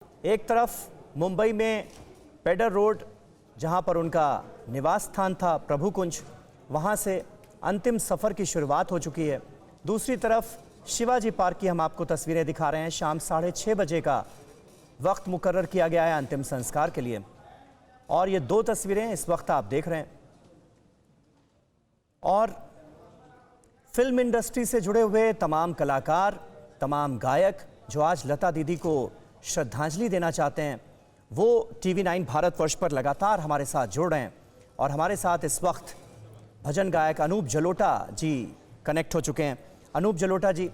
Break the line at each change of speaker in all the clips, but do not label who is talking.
एक तरफ मुंबई में पेडर रोड, जहां पर उनका निवास स्थान था प्रभु कुंज, वहां से अंतिम सफ़र की शुरुआत हो चुकी है। दूसरी तरफ शिवाजी पार्क की हम आपको तस्वीरें दिखा रहे हैं। शाम 6:30 बजे का वक्त मुकर्रर किया गया है अंतिम संस्कार के लिए, और ये दो तस्वीरें इस वक्त आप देख रहे हैं। और फिल्म इंडस्ट्री से जुड़े हुए तमाम कलाकार, तमाम गायक जो आज लता दीदी को श्रद्धांजलि देना चाहते हैं, वो TV9 भारतवर्ष पर लगातार हमारे साथ जुड़ रहे हैं। और हमारे साथ इस वक्त भजन गायक अनूप जलोटा जी कनेक्ट हो चुके हैं। अनूप जलोटा जी,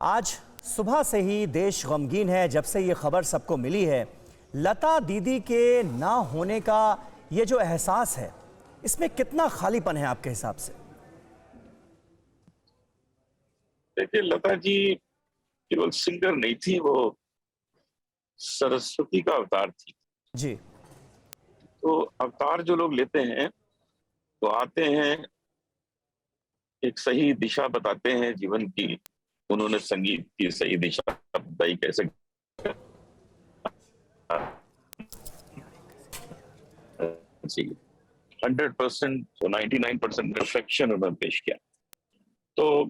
आज सुबह से ही देश गमगीन है जब से ये खबर सबको मिली है। लता दीदी के ना होने का ये जो एहसास है, इसमें कितना खालीपन है आपके हिसाब से?
देखिए, लता जी केवल सिंगर नहीं थी, वो सरस्वती का अवतार थी
जी।
तो अवतार जो लोग लेते हैं तो आते हैं, एक सही दिशा बताते हैं जीवन की। उन्होंने संगीत की सही दिशा बताई, कैसे चाहिए। 100% तो 99% परफेक्शन उन्होंने पेश किया। तो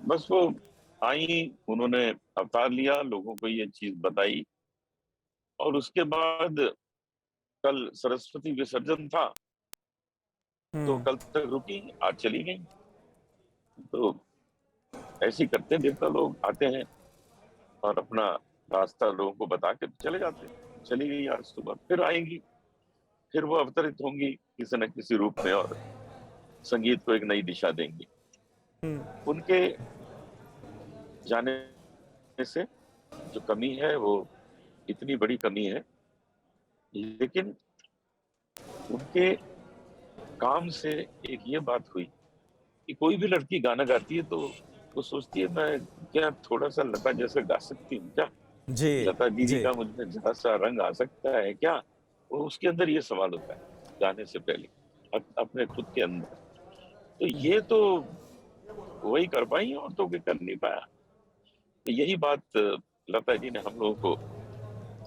बस वो आई, उन्होंने अवतार लिया, लोगों को ये चीज बताई, और उसके बाद कल सरस्वती विसर्जन था तो कल तक रुकी, आज चली गई। तो ऐसे ही करते देवता लोग आते हैं और अपना रास्ता लोगों को बता के चले जाते हैं। चली गई, आज सुबह फिर आएंगी, फिर वो अवतरित होंगी किसी न किसी रूप में और संगीत को एक नई दिशा देंगी। उनके जाने से जो कमी है वो इतनी बड़ी कमी है, लेकिन उनके काम से एक ये बात हुई कि कोई भी लड़की गाना गाती है तो वो सोचती है, मैं क्या थोड़ा सा लता जैसे गा सकती हूँ क्या?
जी
लता दीदी
जी।
का मुझमें जरा सा रंग आ सकता है क्या? वो उसके अंदर ये सवाल होता है गाने से पहले, अपने खुद के अंदर। तो ये तो वही कर पाई और तो कोई कर नहीं पाया। तो यही बात लता जी ने हम लोगों को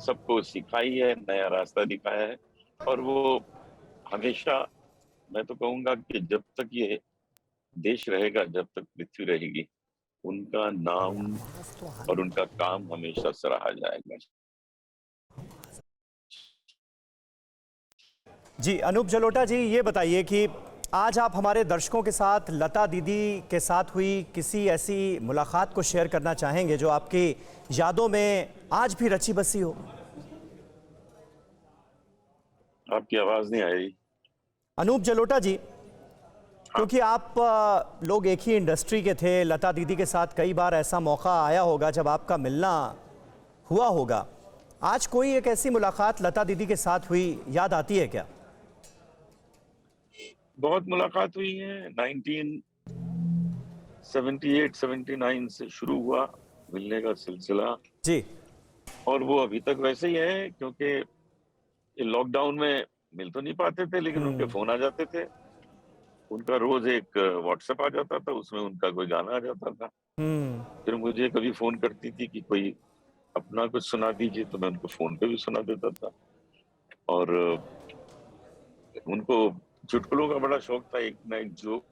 सबको सिखाई है, नया रास्ता दिखाया है। और वो हमेशा, मैं तो कहूंगा कि जब तक ये देश रहेगा, जब तक पृथ्वी रहेगी, उनका नाम और उनका काम हमेशा सराहा जाएगा।
जी अनूप जलोटा जी, ये बताइए कि आज आप हमारे दर्शकों के साथ लता दीदी के साथ हुई किसी ऐसी मुलाकात को शेयर करना चाहेंगे जो आपकी यादों में आज भी रची बसी हो?
आपकी आवाज नहीं आई।
अनूप जलोटा जी, क्योंकि आप लोग एक ही इंडस्ट्री के थे, लता दीदी के साथ कई बार ऐसा मौका आया होगा जब आपका मिलना हुआ होगा। आज कोई एक ऐसी मुलाकात लता दीदी के साथ हुई, याद आती है क्या?
बहुत मुलाकात हुई है। 1978-79 से शुरू हुआ मिलने का सिलसिला,
जी।
और वो अभी तक वैसे ही है, क्योंकि ये लॉकडाउन में मिल तो नहीं पाते थे, लेकिन उनके फोन आ जाते थे। उनका रोज एक व्हाट्सएप आ जाता था, उसमें उनका कोई गाना आ जाता था। फिर मुझे कभी फोन करती थी कि कोई अपना कुछ सुना दीजिए, तो मैं उनको फोन पे भी सुना देता था। और उनको चुटकुलों का बड़ा शौक था, एक ना एक जोक।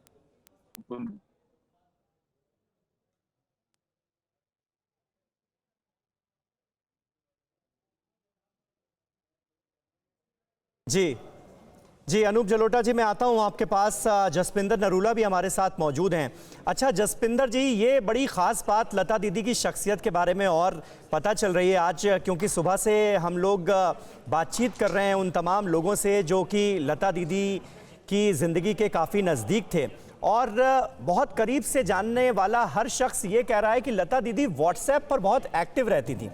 जी जी अनूप जलोटा जी, मैं आता हूं आपके पास। जसपिंदर नरूला भी हमारे साथ मौजूद हैं। अच्छा जसपिंदर जी, ये बड़ी ख़ास बात लता दीदी की शख्सियत के बारे में और पता चल रही है आज, क्योंकि सुबह से हम लोग बातचीत कर रहे हैं उन तमाम लोगों से जो कि लता दीदी की ज़िंदगी के काफ़ी नज़दीक थे, और बहुत करीब से जानने वाला हर शख्स ये कह रहा है कि लता दीदी व्हाट्सएप पर बहुत एक्टिव रहती थी।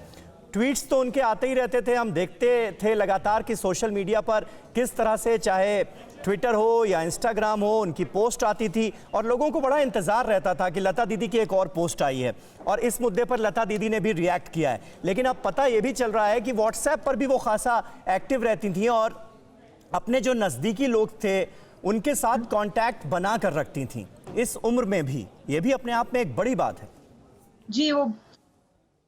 ट्वीट्स तो उनके आते ही रहते थे, हम देखते थे लगातार कि सोशल मीडिया पर किस तरह से, चाहे ट्विटर हो या इंस्टाग्राम हो, उनकी पोस्ट आती थी और लोगों को बड़ा इंतज़ार रहता था कि लता दीदी की एक और पोस्ट आई है, और इस मुद्दे पर लता दीदी ने भी रिएक्ट किया है। लेकिन अब पता ये भी चल रहा है कि व्हाट्सएप पर भी वो खासा एक्टिव रहती थी और अपने जो नज़दीकी लोग थे उनके साथ कॉन्टैक्ट बना कर रखती थी इस उम्र में भी। ये भी अपने आप में एक बड़ी बात है।
जी, वो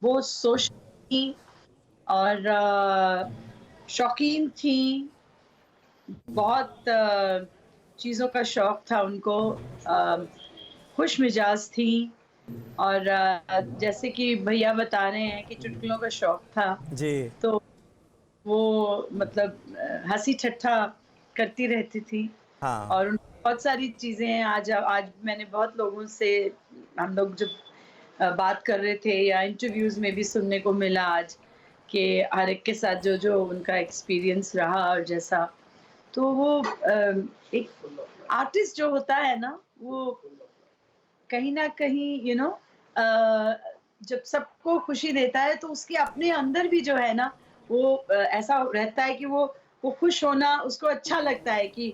वो सोशल थी और शौकीन थी, बहुत चीज़ों का शौक था उनको, खुश मिजाज थी और जैसे कि भैया बता रहे हैं कि चुटकुलों का शौक था,
जी।
तो वो मतलब हँसी ठट्ठा करती रहती थी
हाँ।
और बहुत सारी चीज़ें हैं। आज मैंने बहुत लोगों से, हम लोग जब बात कर रहे थे या इंटरव्यूज़ में भी सुनने को मिला आज कि हर एक के साथ जो उनका एक्सपीरियंस रहा और जैसा, तो वो एक आर्टिस्ट जो होता है ना, वो कहीं न कहीं जब सबको खुशी देता है तो उसके अपने अंदर भी जो है ना, वो ऐसा रहता है कि वो खुश होना उसको अच्छा लगता है कि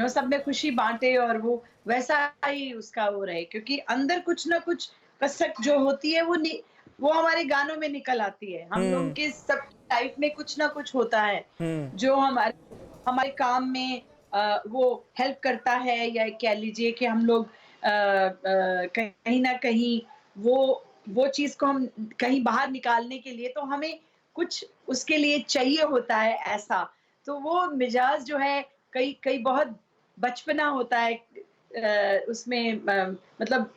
सब में खुशी बाँटे और वो वैसा ही उसका वो रहे, क्योंकि अंदर कुछ ना कुछ कसक जो होती है वो हमारे गानों में निकल आती है। हम लोगों के सब लाइफ में कुछ ना कुछ होता है जो हमारे काम में वो हेल्प करता है, या कह लीजिए कि हम लोग कहीं न कहीं वो चीज़ को हम कहीं बाहर निकालने के लिए, तो हमें कुछ उसके लिए चाहिए होता है ऐसा। तो वो मिजाज जो है, कई कई बहुत बचपना होता है उसमें, मतलब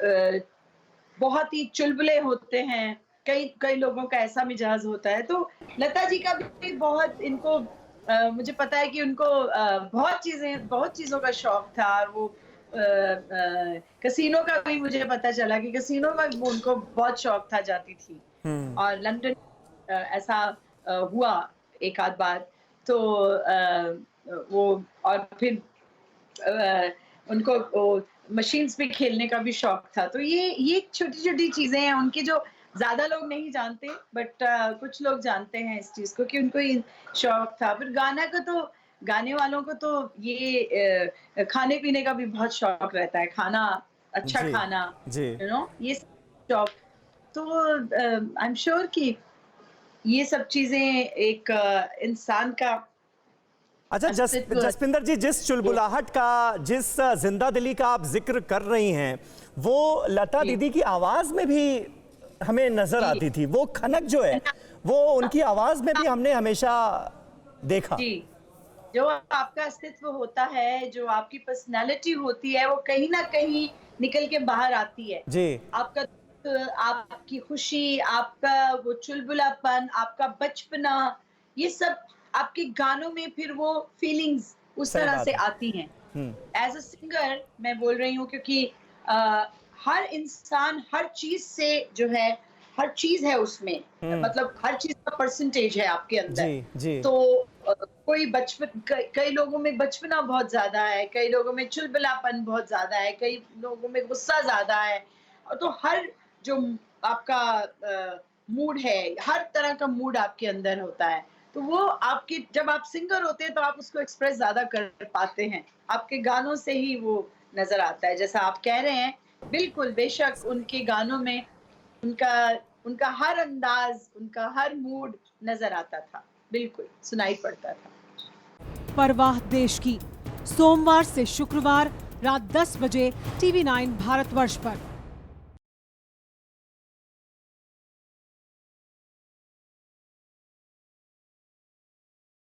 अ, बहुत ही चुलबुले होते हैं। कई कई लोगों का ऐसा मिजाज होता है। तो लता जी का भी बहुत इनको मुझे पता है कि उनको बहुत चीज़ों का शौक था और वो कैसीनो का भी मुझे पता चला कि कैसीनो में वो उनको बहुत शौक था, जाती थी। और लंदन ऐसा हुआ एक आध बार, तो वो और फिर उनको वो मशीन्स पे खेलने का भी शौक था। तो ये छोटी-छोटी चीज़ें हैं उनकी जो ज़्यादा लोग नहीं जानते, बट कुछ लोग जानते हैं इस चीज़ को कि उनको ये शौक था। फिर गाने वालों को तो ये खाने-पीने का भी बहुत शौक रहता है, खाना, अच्छा
जी।
खाना,
जी।
ये सब शौक। तो आई एम श्योर कि ये सब चीज़ें एक इंसान का
अच्छा,
अस्तित्व।
जसपिंदर जी, जिस चुलबुलाहट का, जिस जिंदा दिली का आप जिक्र कर रही हैं, वो लता
जी,
दीदी की आवाज में भी हमें नजर
जी।
आती थी। वो खनक जो है, वो उनकी आवाज में भी हमने हमेशा देखा।
जी, जो आपका अस्तित्व होता है, जो आपकी पर्सनैलिटी होती है, वो कहीं न कहीं निकल के बाहर आती है।
जी।
आपका आपकी खुशी, आपका वो चुलबुलापन, आपका बचपना, ये सब आपके गानों में फिर वो फीलिंग्स उस
सही
तरह से
बात है।
आती हैं।
हम्म।
एज़ अ सिंगर मैं बोल रही हूँ, क्योंकि अ, हर इंसान हर चीज़ से जो है, हर चीज़ है उसमें,
हम्म।
मतलब हर चीज़ का परसेंटेज है आपके
जी।
अंदर।
जी।
तो कोई कई लोगों में बचपना बहुत ज़्यादा है, कई लोगों में चुलबुलापन बहुत ज़्यादा है, कई लोगों में गुस्सा ज़्यादा है। तो हर जो आपका मूड है, हर तरह का मूड आपके अंदर होता है। तो वो आपके जब आप सिंगर होते हैं तो आप उसको एक्सप्रेस ज़्यादा कर पाते हैं। आपके गानों से ही वो नज़र आता है। जैसा आप कह रहे हैं, बिल्कुल, बेशक उनके गानों में उनका उनका हर अंदाज़, उनका हर मूड नज़र आता था। बिल्कुल, सुनाई पड़ता था।
परवाह देश की, सोमवार से शुक्रवार रात 10 बजे TV9 भारतवर्ष पर।